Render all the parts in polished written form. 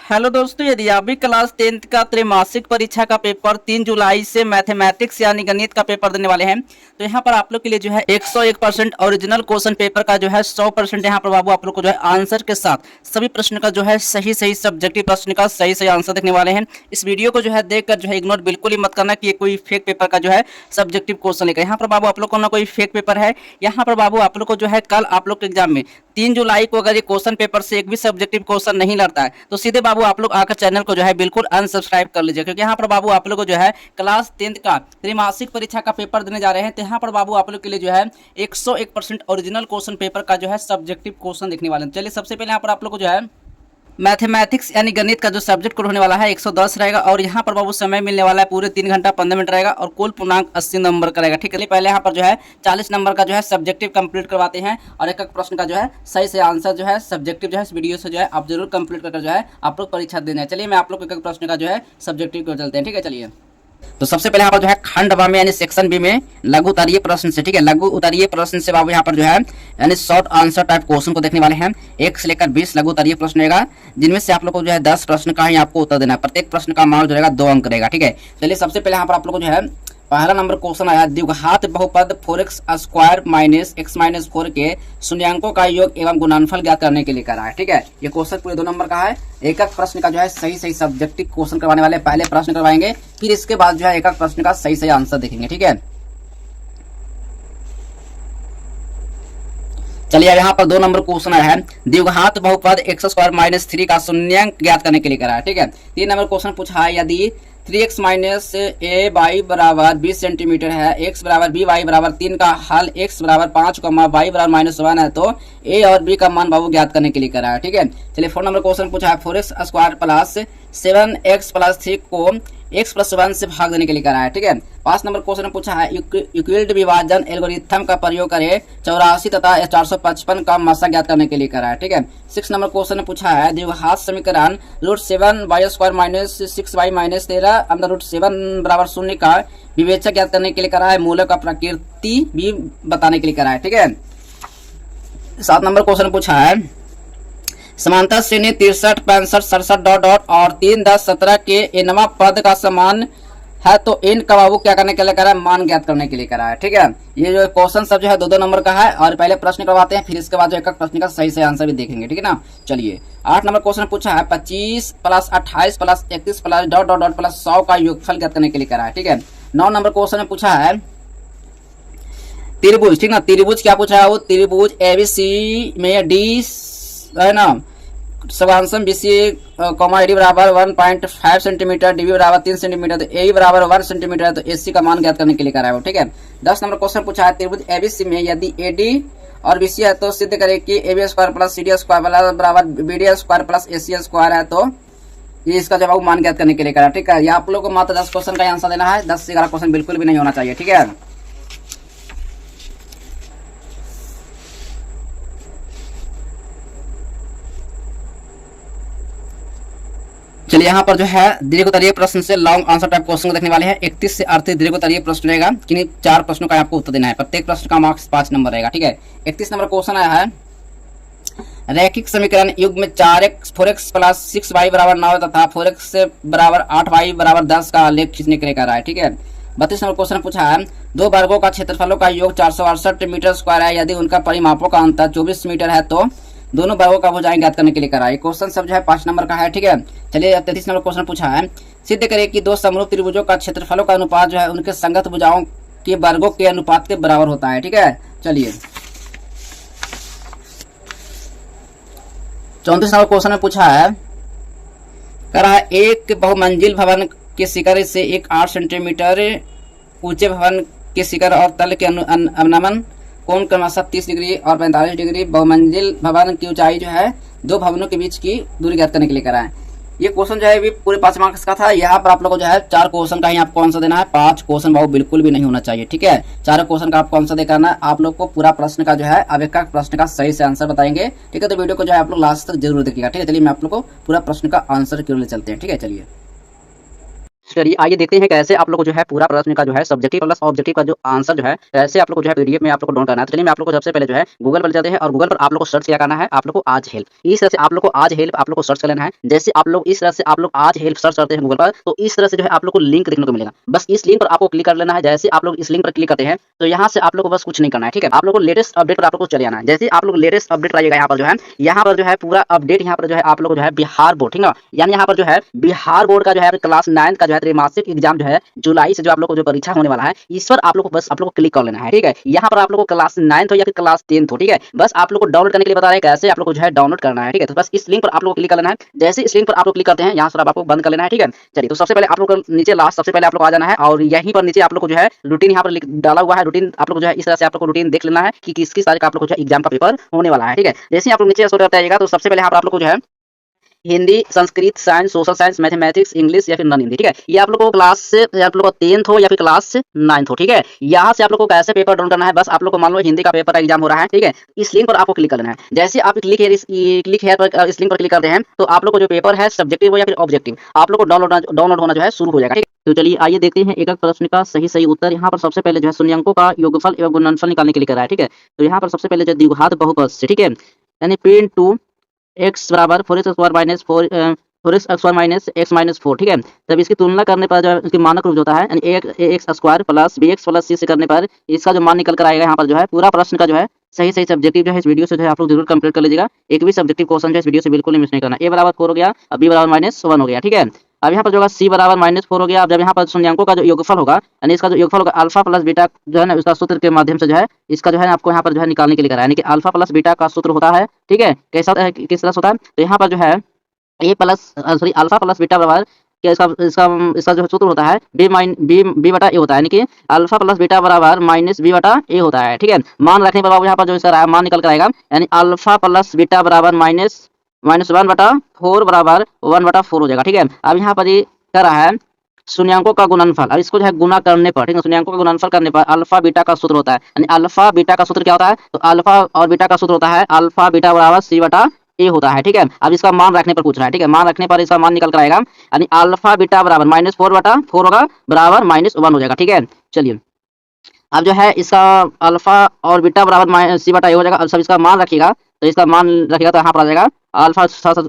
Hello दोस्तों, यदि आप भी क्लास 10th का त्रैमासिक परीक्षा का पेपर 3 जुलाई से मैथमेटिक्स यानी गणित का पेपर देने वाले हैं, तो यहाँ पर आप लोग के लिए जो है 101% ओरिजिनल क्वेश्चन पेपर का जो है 100% यहाँ पर बाबू आप लोग को जो है आंसर के साथ सभी प्रश्न का जो है सही सब्जेक्टिव प्रश्न का सही आंसर देखने वाले हैं। इस वीडियो को जो है देखकर जो है इग्नोर बिल्कुल ही मत करना कि ये कोई फेक पेपर का जो है सब्जेक्टिव क्वेश्चन लेकर। यहाँ पर बाबू आप लोग को ना कोई फेक पेपर है, यहाँ पर बाबू आप लोग को जो है कल आप लोग के एग्जाम में 3 जुलाई को अगर ये क्वेश्चन पेपर से एक भी सब्जेक्टिव क्वेश्चन नहीं लड़ता है तो सीधे बाबू आप लोग आकर चैनल को जो है बिल्कुल अनसब्सक्राइब कर लीजिए, क्योंकि यहाँ पर बाबू आप लोग को जो है क्लास 10th का त्रैमासिक परीक्षा का पेपर देने जा रहे हैं। तो यहाँ पर बाबू आप लोग के लिए जो है 101% ओरिजिनल क्वेश्चन पेपर का जो है सब्जेक्टिव क्वेश्चन देखने वाले हैं। चलिए सबसे पहले यहाँ पर आप लोग को जो है मैथमेटिक्स यानी गणित का जो सब्जेक्ट कोड होने वाला है 110 रहेगा और यहाँ पर बाबू समय मिलने वाला है पूरे 3 घंटा 15 मिनट रहेगा और कुल पूर्णांक 80 नंबर का रहेगा। ठीक है, पहले यहाँ पर जो है 40 नंबर का जो है सब्जेक्टिव कंप्लीट करवाते हैं और एक प्रश्न का जो है सही से आंसर जो है सब्जेक्टिव जो है इस वीडियो से जो है आप जरूर कंप्लीट कर जो है आप लोग परीक्षा देना है। चलिए मैं आप लोग को एक प्रश्न का जो है सब्जेक्टिव को चलते हैं। ठीक है, चलिए तो सबसे पहले यहाँ पर जो है खंड व में यानी सेक्शन बी में लघु उत्तरीय प्रश्न से, ठीक है, लघु उत्तरीय प्रश्न से बाबू यहाँ पर जो है यानी शॉर्ट आंसर टाइप क्वेश्चन को देखने वाले हैं। 1 से लेकर 20 लघु उत्तरीय प्रश्न रहेगा, जिनमें से आप लोग को जो है 10 प्रश्न का ही आपको उत्तर देना है। प्रत्येक प्रश्न का मान जो रहेगा 2 अंक रहेगा। ठीक है, चलिए सबसे पहले यहाँ पर आप लोग को जो है पहला नंबर क्वेश्चन आया, द्विघात बहुपद 4x square minus x minus 4 के शून्यांकों का योग एवं गुणनफल ज्ञात करने के लिए करा है। ठीक है, ये क्वेश्चन पूरे 2 नंबर का है। एक प्रश्न का जो है सही सब्जेक्टिव क्वेश्चन करवाने वाले, पहले प्रश्न करवाएंगे फिर इसके बाद जो है एक प्रश्न का सही आंसर देखेंगे। ठीक है, चलिए यहाँ पर 2 नंबर क्वेश्चन आया है, द्विघात बहुपद x स्क्वायर माइनस 3 का शून्यांक ज्ञात करने के लिए करा है। ठीक है, 3 नंबर क्वेश्चन पूछा है, यदि 3x माइनस ए वाई बराबर 20 सेंटीमीटर है, x बराबर बी वाई बराबर 3 का हल x बराबर 5 वाई बराबर -1 है, तो a और b का मान बाबू ज्ञात करने के लिए करा है। ठीक है, चलिए 4 नंबर क्वेश्चन पूछा है, 4x square plus 7x plus 3 को x प्लस 1 से भाग देने के लिए करा है। ठीक है, 5 नंबर क्वेश्चन पूछा है, यूक्लिड विभाजन एल्गोरिथम का प्रयोग करे 84 तथा 455 का मासा ज्ञात करने के लिए करा है। ठीक है, 6 नंबर क्वेश्चन पूछा है, द्विघात समीकरण √7y square minus 6y minus 13 under √7 बराबर 0 का विवेचक ज्ञात करने के लिए करा है, मूलक का प्रकृति भी बताने के लिए करा है। ठीक है, 7 नंबर क्वेश्चन पूछा है, समांतर श्रेणी 63 65 67 डॉट डॉट और 3 10 17 के इनवा पद का समान है, तो इन का बाबू क्या करने के लिए करा है, मान ज्ञात करने के लिए करा है। ठीक है, ये जो क्वेश्चन सब जो है 2 नंबर का है और पहले प्रश्न करवाते हैं फिर इसके बाद जो एक प्रश्न का सही आंसर भी देखेंगे। ठीक है ना, चलिए 8 नंबर क्वेश्चन पूछा है, 25 plus 28 plus 31 plus dot dot dot plus 100 का योगफल ज्ञात करने के लिए करा है। ठीक है, 9 नंबर क्वेश्चन में पूछा है, त्रिभुज, ठीक ना, त्रिभुज क्या पूछा है, वो त्रिभुज एबीसी में डी है ना सवांशम बीसी कॉमा एडी बराबर 1.5 सेंटीमीटर, डीबी बराबर 3 सेंटीमीटर, तो ए बराबर 1 सेंटीमीटर है, तो एसी का मान ज्ञात करने के लिए करा है। ठीक है, 10 नंबर क्वेश्चन पूछा है, त्रिभुज एबीसी में यदि एडी और बीसी है तो सिद्ध करे कि AB square plus CD square बराबर BD square plus AC square है, तो ये इसका जवाब मान ज्ञात करने के लिए करा। ठीक है, ये आप लोग को मात्र 10 क्वेश्चन का आंसर देना है, 10 से 11 क्वेश्चन बिल्कुल भी नहीं होना चाहिए। ठीक है, चलिए यहाँ पर जो है दीर्घोत्तरीय प्रश्न से लॉन्ग आंसर टाइप क्वेश्चन को देखने वाले हैं। 31 से 38 दीर्घोत्तरीय प्रश्न रहेगा, किन्हीं 4 प्रश्नों का आपको उत्तर देना है, प्रत्येक प्रश्न का मार्क्स 5 नंबर रहेगा। ठीक है, 31 नंबर क्वेश्चन आया है, रैखिक समीकरण युग में 4x प्लस 6y बराबर 9 तथा 4x बराबर 8y बराबर 10 का आलेख खींचने के लिए करा है। ठीक है, 32 नंबर क्वेश्चन पूछा है, 2 वर्गों का क्षेत्रफलों का योग 468 मीटर स्क्वायर है, यदि उनका परिमापों का अंतर 24 मीटर है, तो दोनों वर्गों का भुजाएं ज्ञात करने के लिए करा है। क्वेश्चन सब जो है 5 नंबर का है। ठीक है, चलिए 33 नंबर क्वेश्चन पूछा है, सिद्ध करें कि 2 समरूप त्रिभुजों का क्षेत्रफलों का अनुपात जो है उनके संगत भुजाओं के वर्गों के अनुपात के बराबर होता है। ठीक है, चलिए 34 नंबर क्वेश्चन में पूछा है, कह रहा है, एक बहुमंजिल भवन के शिखर से एक 8 सेंटीमीटर ऊंचे भवन के शिखर और तल के अवनमन कोण क्रमशः 30 डिग्री और 45 डिग्री, बहुमंजिल भवन की ऊंचाई जो है 2 भवनों के बीच की दूरी ज्ञात करने के लिए करा है। ये क्वेश्चन जो है भी पूरे 5 मार्क्स का था। यहाँ पर आप लोगों को जो है 4 क्वेश्चन का ही आपको आंसर देना है, 5 क्वेश्चन बाबू बिल्कुल भी नहीं होना चाहिए। ठीक है, 4 क्वेश्चन का आपको आंसर देना है। आप लोग को पूरा प्रश्न का जो है अब एक प्रश्न का सही से आंसर बताएंगे। ठीक है, तो वीडियो को जो है आप लोग लास्ट तक जरूर देखिएगा। ठीक है, चलिए मैं आप लोग को पूरा प्रश्न का आंसर के लिए चलते हैं। ठीक है, चलिए चलिए आइए देखते हैं कैसे आप लोग को जो है पूरा प्रश्न का जो है सब्जेक्टिव प्लस ऑब्जेक्टिव का जो आंसर जो है कैसे आप लोग को जो है पीडीएफ में आप लोग को डाउनलोड करना है। तो चलिए मैं आप लोग को सबसे पहले जो है गूगल पर जाते हैं और गूगल पर आप लोग को सर्च क्या करना है, आप लोग को आज हेल्प, इस तरह से आप लोग को आज हेल्प आप लोग को सर्च कर लेना है। जैसे आप लोग इस तरह से आप लोग आज हेल्प सर्च करते हैं गूगल पर, तो इस तरह से जो है आप लोग को लिंक देखने को मिलेगा। बस इस लिंक पर आपको क्लिक कर लेना है। जैसे आप लोग इस लिंक पर क्लिक करते हैं तो यहाँ से आप लोग को बस कुछ नहीं करना है, ठीक है। आप लोग को लेटेस्ट अपडेट पर आप लोग को चले आना है। जैसे आप लोग लेटेस्ट अपडेट आइएगा यहाँ पर जो है पूरा अपडेट यहाँ पर जो है आप लोग को जो है बिहार बोर्ड, ठीक है, यानी यहाँ पर जो है बिहार बोर्ड का जो है क्लास 9 का जो है त्रैमासिक एग्जाम जो है जुलाई से जो आप लोग को जो परीक्षा होने वाला है, इस पर आप लोग को बस आप लोग को क्लिक कर लेना है, ठीक है। यहाँ पर आप लोग को क्लास 9 हो या फिर क्लास 10 हो, ठीक है, बस आप लोग को डाउनलोड करने के लिए बता रहे हैं कैसे आप लोग को जो है डाउनलोड करना है, ठीक है। तो बस इस लिंक पर आप लोग को क्लिक कर लेना है। जैसे इस लिंक पर आप लोग क्लिक करते हैं यहाँ से आपको बंद कर लेना है, ठीक है। चलिए तो सबसे पहले आप लोग को नीचे लास्ट सबसे पहले आप लोग आ जाना है और यहीं पर नीचे आप लोग को जो है रूटीन यहाँ पर डाला हुआ है। रूटीन आप लोग जो है इस तरह से आप लोग को रूटीन देख लेना है कि किस तारीख का आप लोग को जो है एग्जाम का पेपर होने वाला है, ठीक है। जैसे आप लोग नीचे स्क्रॉल करते आइएगा तो सबसे पहले यहाँ पर आप लोग को जो है Hindi, Sanskrit, science, social science, mathematics, English या फिर नॉन हिंदी, ठीक है। ये आप लोग को क्लास से आप लोग को 10th हो या फिर क्लास से 9th हो, ठीक है। यहाँ से आप लोग को कैसे पेपर डाउनलोड करना है, बस आप लोग को मान लो हिंदी का पेपर का एग्जाम हो रहा है, ठीक है। इस लिंक पर आपको क्लिक करना है। जैसे आप क्लिक है इस लिंक पर क्लिक करते हैं तो आप लोग को जो पेपर है सब्जेक्टिव हो या फिर ऑब्जेक्टिव आप लोग को डाउनलोड होना जो है शुरू हो जाएगा, ठीक है। तो चलिए आइए देखते हैं एक एक प्रश्न का सही उत्तर। यहाँ पर सबसे पहले जो है शून्यंकों का योगफल एवं गुणनफल निकालने के लिए कर रहा है, ठीक है। तो यहाँ पर सबसे पहले जो द्विघात बहुपद से, ठीक है, यानी p इंटू एक्स बराबर 4x² minus 4x² minus x minus 4, ठीक है। तब इसकी तुलना करने पर जो है इसकी मानक रूप जो होता है यानी ax² plus bx plus c से करने पर इसका जो मान निकल कर आएगा यहाँ पर जो है पूरा प्रश्न का जो है सही सब्जेक्टिव जो है इस वीडियो से जो है आप लोग जरूर कंप्लीट कर लीजिएगा। एक भी सब्जेक्टिव क्वेश्चन जो है इस वीडियो से बिल्कुल नहीं मिस नहीं करना। a बराबर 4 हो गया, अब b बराबर -1 हो गया, ठीक है। अब यहाँ पर जो होगा c बराबर -4 हो गया। अब जब यहाँ पर शून्यंकों का जो योगफल होगा यानी इसका जो योगफल होगा अल्फा प्लस बीटा जो है ना उसका सूत्र के माध्यम से जो है इसका जो है आपको यहाँ पर जो है निकालने के लिए करा है, यानी कि अल्फा प्लस बीटा का सूत्र होता है, ठीक है। कैसा किस तरह से होता है तो यहाँ पर जो है अल्फा प्लस बीटा बराबर क्या इसका जो सूत्र होता है बी बटा ए होता है, यानी कि अल्फा प्लस बीटा बराबर माइनस बी बटा ए होता है, ठीक है। मान रखने पर यहाँ पर जो इसका मान निकल कर आएगा यानी अल्फा प्लस बीटा बराबर माइनस 1/4 बराबर 1/4 हो जाएगा, ठीक है। अब यहाँ पर ये क्या रहा है शून्यंकों का गुणनफल। अब इसको जो है गुना करने पर, ठीक है, शून्यंकों का गुणनफल करने पर अल्फा बीटा का सूत्र होता है, यानी अल्फा बीटा का सूत्र क्या होता है तो अल्फा और बीटा का सूत्र होता है अल्फा बीटा बराबर c बटा ए होता है, ठीक है। अब इसका मान रखने पर पूछ रहा है, ठीक है, मान रखने पर इसका मान निकल कर आएगा यानी अल्फा बीटा बराबर -4/4 होगा बराबर -1 हो जाएगा, ठीक है। चलिए अब जो है इसका अल्फा और बीटा बराबर c बटा ए हो जाएगा। अब सब इसका मान रखिएगा तो इसका मान रखिएगा तो यहाँ पर आ जाएगा अल्फा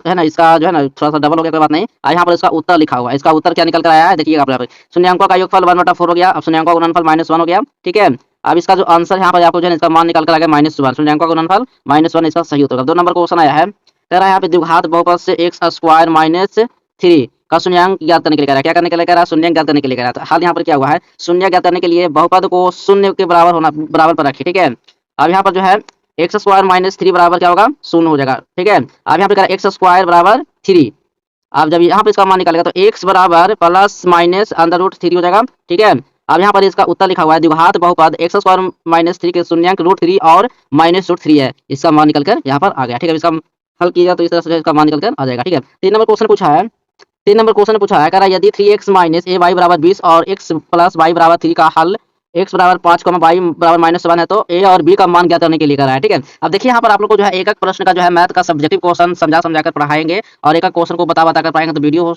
है ना, इसका जो है ना थोड़ा सा डबल हो गया कोई बात नहीं। यहाँ पर इसका उत्तर लिखा हुआ है, इसका उत्तर क्या निकल कर आया है देखिएगा आप यहाँ पर शून्यंकों का योगफल 1/4 हो गया। अब शून्यंकों का गुणनफल -1 हो गया, ठीक है। अब इसका जो आंसर यहाँ पर आपको जो है इसका मान निकल कर आ गया -1, शून्यंकों का गुणनफल -1 इसका सही उत्तर। 2 नंबर क्वेश्चन आया है, कह रहा है यहाँ पे द्विघात बहुपद से x² - 3 का शून्यंक ज्ञात करने के लिए कह रहा है। क्या करने के लिए कह रहा है शून्यंक ज्ञात करने के लिए कह रहा है। तो हाल यहाँ पर क्या हुआ है शून्य ज्ञात करने के लिए बहुपद को शून्य के बराबर पर रखिए, ठीक है। अब यहाँ पर जो है x² - 3 बराबर क्या होगा 0 हो जाएगा, ठीक है। अब यहाँ पे कह रहा है x² बराबर 3। अब जब यहाँ पे इसका मान निकालेगा तो x बराबर प्लस माइनस √3 हो जाएगा, ठीक है। अब यहाँ पर इसका उत्तर लिखा हुआ है द्विघात बहुपद x² - 3 के शून्यंक √3 और -√3 है, इसका मान निकल कर यहाँ पर आ गया, ठीक है। इसका हल किया तो इस तरह से इसका मान निकल कर आ जाएगा, ठीक है। 3 नंबर क्वेश्चन पूछा है, 3 नंबर क्वेश्चन पूछा है, कह रहा है यदि 3x - a y बराबर 20 और x प्लस y बराबर 3 का हल x बराबर 5, y बराबर -1 है तो a और b का मान ज्ञात करने के लिए कर रहा है, ठीक है। अब देखिए यहाँ पर आप लोग को जो है एक एक प्रश्न का जो है मैथ का सब्जेक्टिव क्वेश्चन समझा कर पढ़ाएंगे और एक एक क्वेश्चन को बता कर पढ़ाएंगे तो वीडियो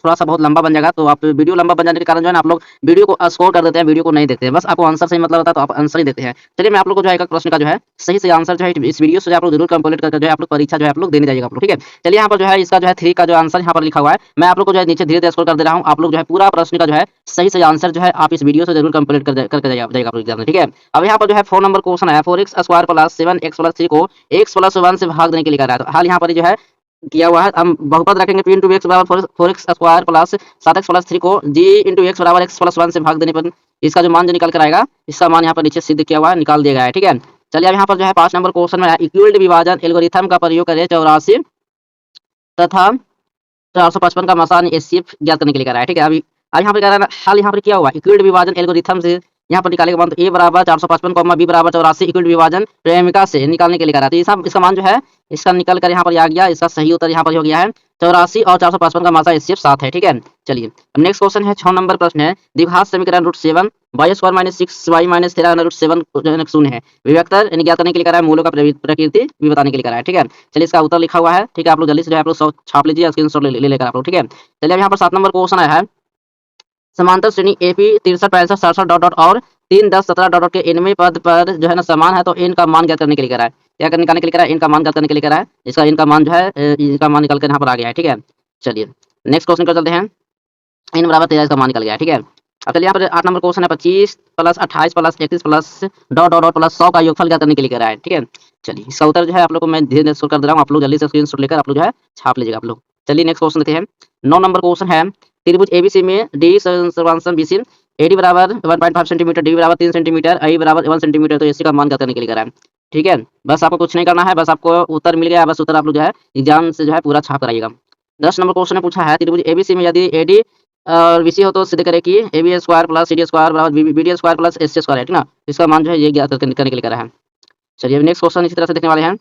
थोड़ा सा बहुत लंबा बन जाएगा। तो आप वीडियो लंबा बन जाने के कारण जो है ना आप लोग वीडियो को स्कोर कर देते हैं, वीडियो को नहीं देखते हैं, बस आपको आंसर सही मतलब होता है तो आप आंसर ही देते हैं। चलिए मैं आप लोग को जो है एक प्रश्न का जो है सही आंसर जो है इस वीडियो से आप लोग जरूर कंप्लीट करके जो है आप लोग परीक्षा जो है आप लोग देने जाइएगा आप लोग, ठीक है। चलिए यहाँ पर जो है इसका जो है 3 का जो आंसर यहाँ पर लिखा हुआ है, मैं आप लोग को जो है नीचे धीरे धीरे स्क्रॉल कर दे रहा हूँ। आप लोग जो है पूरा प्रश्न का जो है सही आंसर जो है आप इस वीडियो से जरूर कंप्लीट करके जाइएगा आप लोग एग्जाम में, ठीक है। अब यहाँ पर जो है 4 नंबर क्वेश्चन है 4x² प्लस 7x प्लस 3 को x प्लस 1 से भाग देने के लिए कह रहा है। तो हाल यहाँ पर जो है किया हुआ है हम बहुपद रखेंगे p इंटू एक्स बराबर 4x² प्लस 7x प्लस 3 को g इंटू एक्स बराबर x प्लस 1 से भाग देने पर इसका जो मान जो निकल कर आएगा इसका मान यहाँ पर नीचे सिद्ध किया हुआ है, निकाल दिया गया है, ठीक है। चलिए अब यहाँ पर जो है 5 नंबर क्वेश्चन में इक्विल्ड विभाजन एल्गोरिथम का प्रयोग करें 84 तथा 455 का मसान एचसीएफ ज्ञात करने के लिए कह रहा है, ठीक है। अब यहाँ पर कह रहा है हाल यहाँ पर क्या हुआ इक्विल्ड विभाजन एल्गोरिथम से यहाँ पर निकालेगा मान तो a बराबर 455, b बराबर 84 इक्विल्ड विभाजन प्रेमिका से निकालने के लिए कह रहा है। तो इसका मान जो है इसका निकल कर यहाँ पर आ गया, इसका सही उत्तर यहाँ पर हो गया है 84 और 455 का मासा एचसीएफ 7 है, ठीक है। चलिए अब नेक्स्ट क्वेश्चन है 6 नंबर प्रश्न है द्विघात समीकरण √7 y² - 6y - 13 √7 शून्य है विभक्तर यानी ज्ञात करने के लिए कह रहा है, मूलों का प्रकृति भी बताने के लिए कह रहा है, ठीक है। चलिए इसका उत्तर लिखा हुआ है, ठीक है। आप लोग जल्दी से जो है आप लोग छाप लीजिए स्क्रीनशॉट ले लेकर आप लोग, ठीक है। चलिए अब यहाँ पर 7 नंबर क्वेश्चन आया है समांतर श्रेणी एपी 63 65 67 डॉट डॉट और 3 10 17 डॉट डॉट के इनमें पद पर जो है ना समान है, तो इनका मान ज्ञात करने के लिए कह रहा है। क्या करने निकालने के लिए कह रहा है? इनका मान ज्ञात करने के लिए कह रहा है। इसका इनका मान जो है इनका मान निकल कर यहाँ पर आ गया है। ठीक है, चलिए नेक्स्ट क्वेश्चन कर चलते हैं। इन बराबर 13 इसका मान निकल गया है। ठीक है, अब चलिए यहाँ पर 8 नंबर क्वेश्चन है। 25 plus 28 plus 31 plus dot dot dot plus 100 का योगफल ज्ञात करने के लिए कह रहा है। ठीक है, चलिए इसका उत्तर जो है आप लोग को मैं धीरे धीरे कर दे रहा हूँ, आप लोग जल्दी से स्क्रीनशॉट लेकर आप लोग जो है छाप लीजिएगा आप लोग। चलिए नेक्स्ट क्वेश्चन देखते हैं। 9 नंबर क्वेश्चन है। त्रिभुज एबीसी में डी सर्वांशम बीसी एडी बराबर 1.5 सेंटीमीटर, डी बराबर 3 सेंटीमीटर, आई बराबर 1 सेंटीमीटर, तो इसी का मान ज्ञात करने के लिए कह रहा है। ठीक है, बस आपको कुछ नहीं करना है, बस आपको उत्तर मिल गया, बस उत्तर आप लोग जो है एग्जाम से जो है पूरा छाप कराइएगा। 10 नंबर क्वेश्चन ने पूछा है त्रिभुज एबीसी में यदि एडी और बीसी हो तो सिद्ध करें कि A B square plus C D square बराबर B D square plus S C square है। ठीक ना, इसका मान जो है ये ज्ञात करने के लिए कह रहा है। चलिए नेक्स्ट क्वेश्चन इसी तरह से देखने वाले हैं।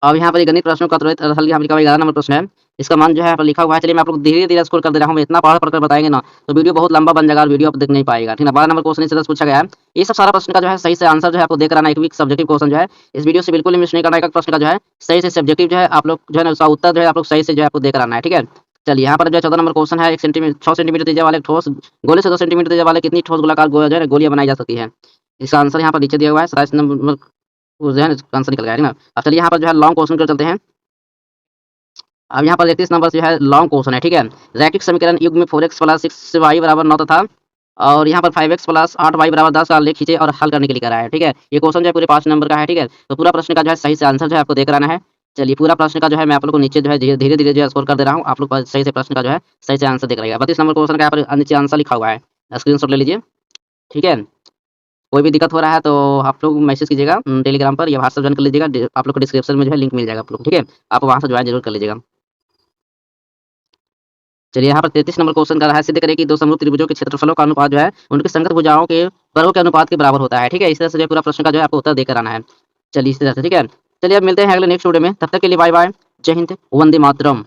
अब यहाँ पर ये गणित प्रश्नों का त्वरित हल यहाँ पर लिखा हुआ 11 नंबर प्रश्न है। इसका मान जो है यहाँ पर लिखा हुआ है। चलिए मैं आप लोग धीरे धीरे स्क्रॉल कर दे रहा हूँ, मैं इतना पढ़ कर बताएंगे ना तो वीडियो बहुत लंबा बन जाएगा और वीडियो आप देख नहीं पाएगा। ठीक है, 12 नंबर क्वेश्चन इस तरह से पूछा गया है। ये सब सारा प्रश्न का जो है सही से आंसर जो है आपको देख रहा है। एक वीक सब्जेक्टिव क्वेश्चन जो है इस वीडियो से बिल्कुल मिस नहीं करना है। एक प्रश्न का जो है सही से सब्जेक्टिव जो है आप लोग जो है ना उसका उत्तर जो है आप लोग सही से जो है आपको देख रहा है। ठीक है, चलिए यहाँ पर जो है 14 नंबर क्वेश्चन है। 6 सेंटीमीटर त्रिज्या वाले ठोस गोले से 2 सेंटीमीटर त्रिज्या वाले कितनी ठोस गोलाकार जो है गोलियां बनाई जा सकती है। इसका आंसर यहाँ पर नीचे दिया हुआ है। 27 नंबर जो है आंसर निकल गया है ना। अब चलिए यहाँ पर जो है लॉन्ग क्वेश्चन कर चलते हैं। अब यहाँ पर 31 नंबर जो है लॉन्ग क्वेश्चन है। ठीक है, रैखिक समीकरण युग में 4x प्लस 6y बराबर 9 तथा और यहाँ पर 5x प्लस 8y बराबर 10 का लेख खींचे और हल करने के लिए कह रहा है। ठीक है, ये क्वेश्चन जो है पूरे 5 नंबर का है। ठीक है, तो पूरा प्रश्न का जो है सही से आंसर जो है आपको देख कराना है। चलिए पूरा प्रश्न का जो है मैं आप लोग को नीचे जो है धीरे धीरे जो है स्कोर कर दे रहा हूँ, आप लोग सही से प्रश्न का जो है सही से आंसर देख रहिएगा। 32 नंबर क्वेश्चन का यहाँ पर नीचे आंसर लिखा हुआ है, स्क्रीनशॉट ले लीजिए। ठीक है, कोई भी दिक्कत हो रहा है तो आप लोग मैसेज कीजिएगा टेलीग्राम पर या व्हाट्सएप ज्वाइन कर लीजिएगा। आप लोग को डिस्क्रिप्शन में जो है लिंक मिल जाएगा आप लोग। ठीक है, आप वहाँ से ज्वाइन जरूर कर लीजिएगा। चलिए यहाँ पर 33 नंबर क्वेश्चन का है। सिद्ध करें कि दो समरूप त्रिभुजों के क्षेत्रफलों का अनुपात जो है उनकी संगत भुजाओं के वर्गों के अनुपात के बराबर होता है। ठीक है, इस तरह से जो पूरा प्रश्न का जो है आपको उत्तर देकर आना है। चलिए इस तरह से। ठीक है, चलिए अब मिलते हैं अगले नेक्स्ट वीडियो में, तब तक के लिए बाय बाय, जय हिंद, वंदे मातरम।